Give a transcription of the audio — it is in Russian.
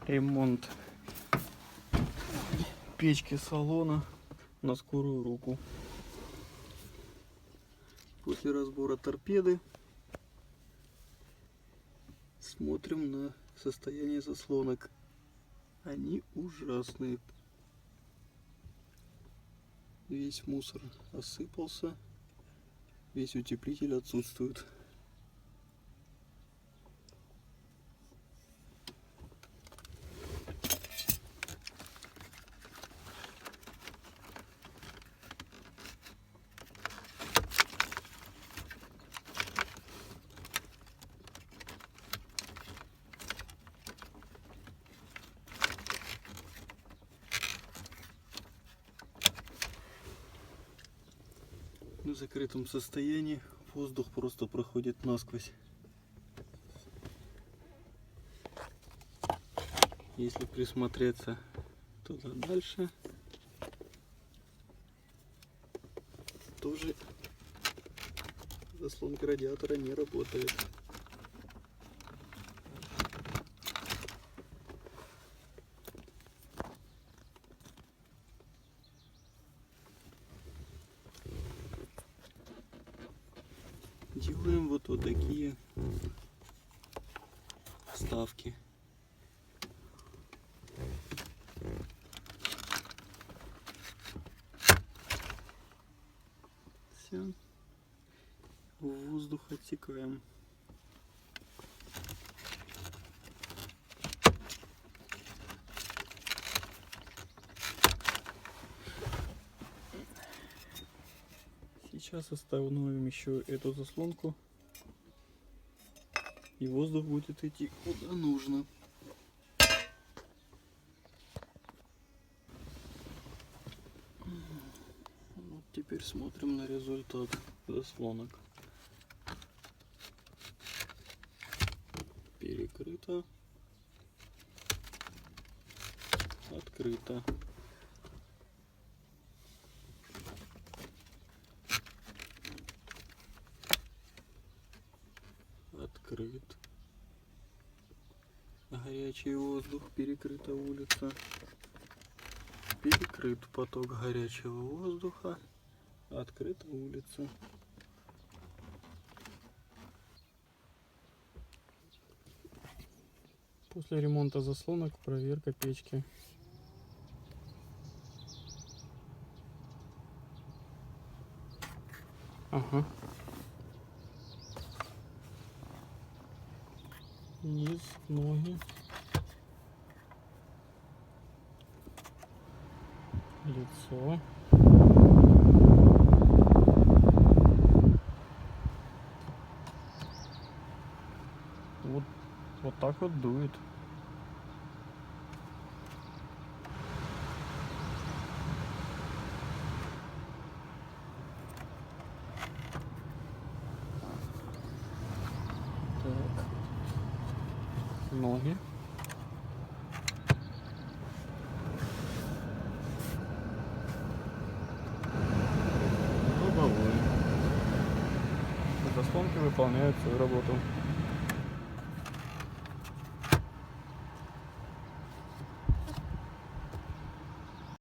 Ремонт печки салона на скорую руку. После разбора торпеды смотрим на состояние заслонок. Они ужасные. Весь мусор осыпался, весь утеплитель отсутствует. В закрытом состоянии воздух просто проходит насквозь. Если присмотреться туда дальше, тоже заслонка радиатора не работает. Делаем вот такие вставки. Все. Воздух отсекаем. Сейчас установим еще эту заслонку, и воздух будет идти куда нужно. Вот теперь смотрим на результат заслонок. Перекрыто, открыто. Открыт. Горячий воздух, перекрыта улица. Перекрыт поток горячего воздуха, открыта улица. После ремонта заслонок проверка печки. Ага. Низ, ноги, лицо. Вот так вот дует. Так. Ноги. Лобовое. Заслонки выполняют свою работу.